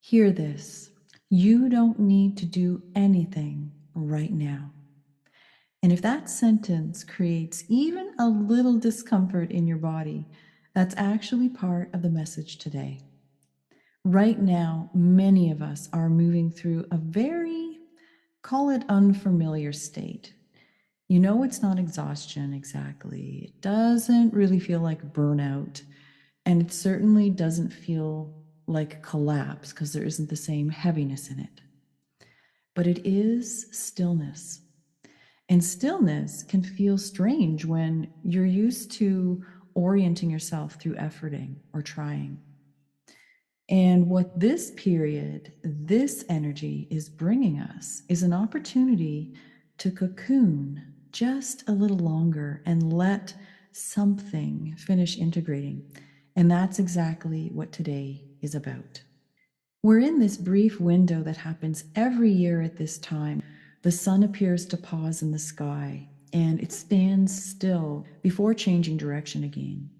Hear this. You don't need to do anything right now. And if that sentence creates even a little discomfort in your body, that's actually part of the message today. Right now, many of us are moving through a very, call it unfamiliar state. You know, it's not exhaustion exactly. It doesn't really feel like burnout. And it certainly doesn't feel like collapse because there isn't the same heaviness in it. But it is stillness. And stillness can feel strange when you're used to orienting yourself through efforting or trying. And what this period, this energy is bringing us is an opportunity to cocoon just a little longer and let something finish integrating. And that's exactly what today is about. We're in this brief window that happens every year at this time. The sun appears to pause in the sky and it stands still before changing direction again.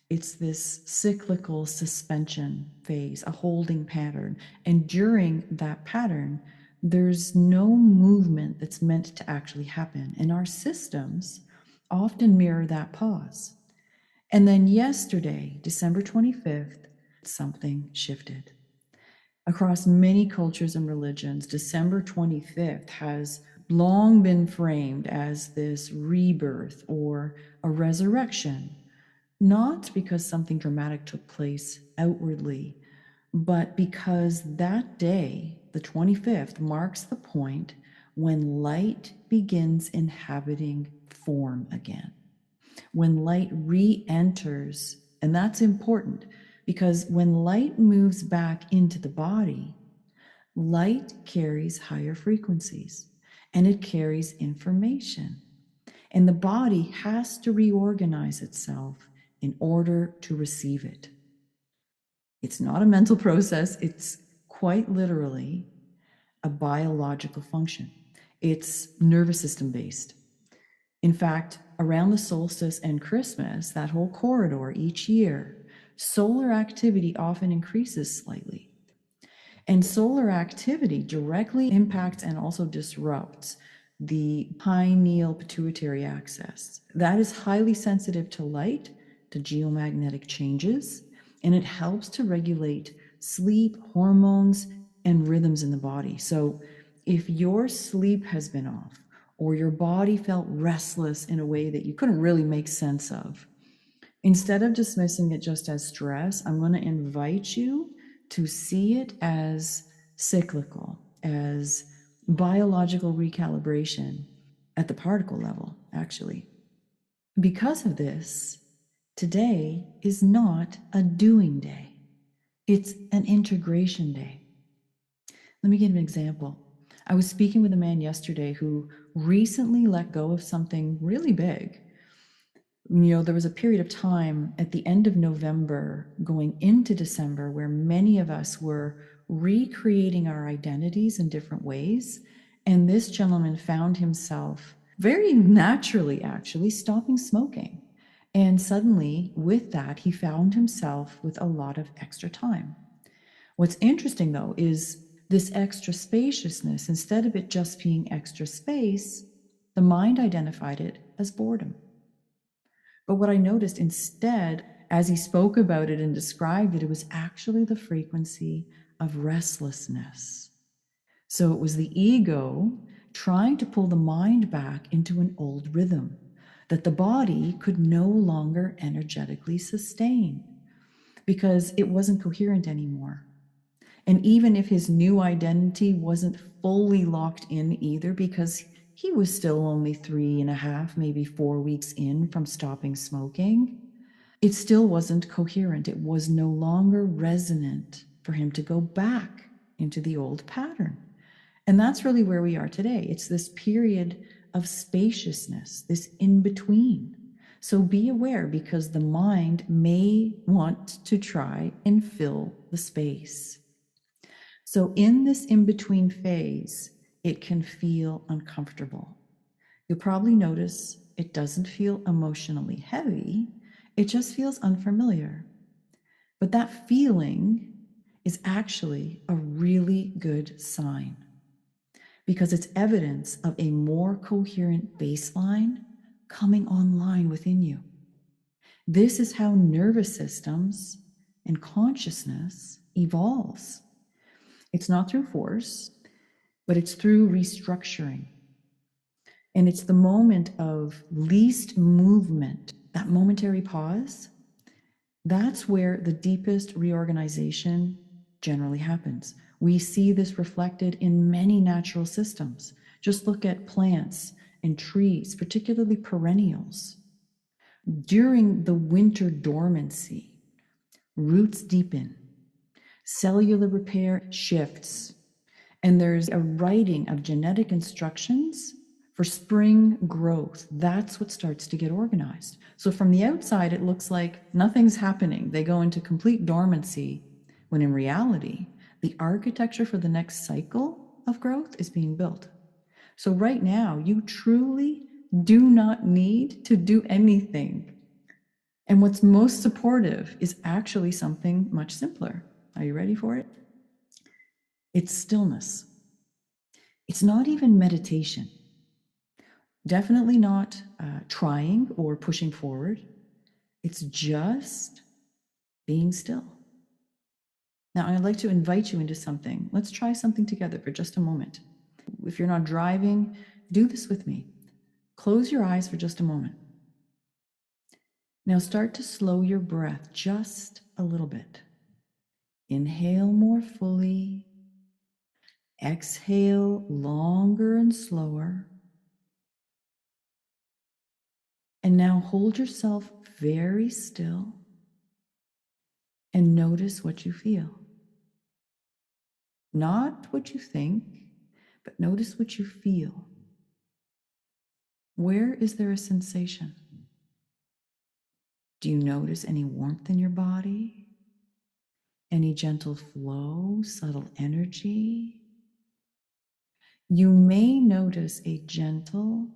It's this cyclical suspension phase, a holding pattern. And during that pattern, there's no movement that's meant to actually happen. And our systems often mirror that pause. And then yesterday, December 25th, something shifted. Across many cultures and religions, December 25th has long been framed as this rebirth or a resurrection, not because something dramatic took place outwardly, but because that day, the 25th, marks the point when light begins inhabiting form again, when light re-enters. And that's important because when light moves back into the body, light carries higher frequencies and it carries information. And the body has to reorganize itself in order to receive it. It's not a mental process, it's quite literally a biological function. It's nervous system based. In fact, around the solstice and Christmas, that whole corridor each year, solar activity often increases slightly. And solar activity directly impacts and also disrupts the pineal pituitary axis. That is highly sensitive to light, to geomagnetic changes, and it helps to regulate sleep, hormones, and rhythms in the body. So if your sleep has been off, or your body felt restless in a way that you couldn't really make sense of, instead of dismissing it just as stress, I'm going to invite you to see it as cyclical, as biological recalibration at the particle level, actually. Because of this, today is not a doing day, it's an integration day. Let me give an example. I was speaking with a man yesterday who recently let go of something really big. There was a period of time at the end of November going into December where many of us were recreating our identities in different ways. And this gentleman found himself very naturally, actually, stopping smoking. And suddenly, with that, he found himself with a lot of extra time. What's interesting, though, is this extra spaciousness, instead of it just being extra space, the mind identified it as boredom. But what I noticed instead, as he spoke about it and described it, it was actually the frequency of restlessness. So it was the ego trying to pull the mind back into an old rhythm that the body could no longer energetically sustain because it wasn't coherent anymore. And even if his new identity wasn't fully locked in either, because he was still only 3.5, maybe 4 weeks in from stopping smoking, it still wasn't coherent. It was no longer resonant for him to go back into the old pattern. And that's really where we are today. It's this period of spaciousness, this in between. So be aware because the mind may want to try and fill the space. So in this in-between phase, it can feel uncomfortable. You'll probably notice it doesn't feel emotionally heavy. It just feels unfamiliar. But that feeling is actually a really good sign because it's evidence of a more coherent baseline coming online within you. This is how nervous systems and consciousness evolves. It's not through force, but it's through restructuring. And it's the moment of least movement, that momentary pause. That's where the deepest reorganization generally happens. We see this reflected in many natural systems. Just look at plants and trees, particularly perennials. During the winter dormancy, roots deepen, cellular repair shifts, and there's a writing of genetic instructions for spring growth. That's what starts to get organized. So from the outside, it looks like nothing's happening. They go into complete dormancy, when in reality, the architecture for the next cycle of growth is being built. So right now, you truly do not need to do anything. And what's most supportive is actually something much simpler. Are you ready for it? It's stillness. It's not even meditation. Definitely not trying or pushing forward. It's just being still. Now, I'd like to invite you into something. Let's try something together for just a moment. If you're not driving, do this with me. Close your eyes for just a moment. Now start to slow your breath just a little bit. Inhale more fully. Exhale longer and slower. And now hold yourself very still and notice what you feel. Not what you think, but notice what you feel. Where is there a sensation? Do you notice any warmth in your body? Any gentle flow, subtle energy? You may notice a gentle,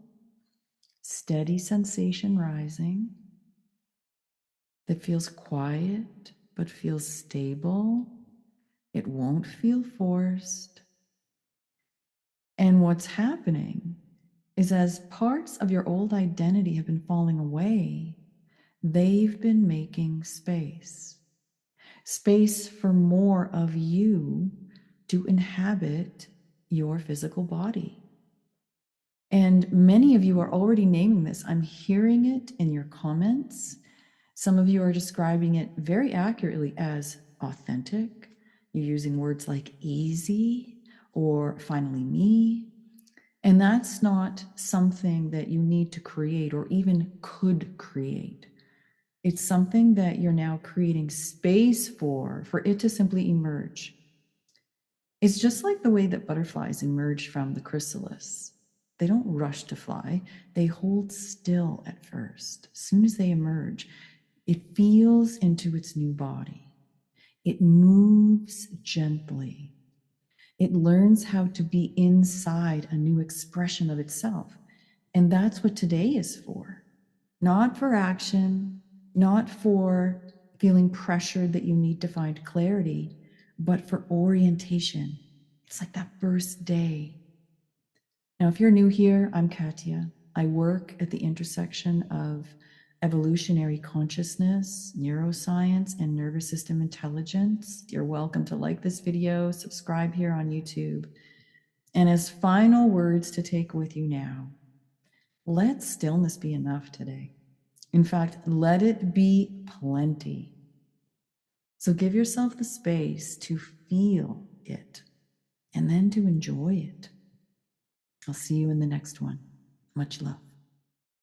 steady sensation rising that feels quiet but feels stable. It won't feel forced. And what's happening is as parts of your old identity have been falling away, they've been making space. Space for more of you to inhabit your physical body. And many of you are already naming this. I'm hearing it in your comments. Some of you are describing it very accurately as authentic. You're using words like easy or finally me. And that's not something that you need to create or even could create. It's something that you're now creating space for it to simply emerge. It's just like the way that butterflies emerge from the chrysalis. They don't rush to fly. They hold still at first. As soon as they emerge, it feels into its new body. It moves gently. It learns how to be inside a new expression of itself. And that's what today is for. Not for action, not for feeling pressured that you need to find clarity, but for orientation. It's like that first day. Now, if you're new here, I'm Katya. I work at the intersection of evolutionary consciousness, neuroscience, and nervous system intelligence. You're welcome to like this video, subscribe here on YouTube. And as final words to take with you now, let stillness be enough today. In fact, let it be plenty. So give yourself the space to feel it and then to enjoy it. I'll see you in the next one. Much love.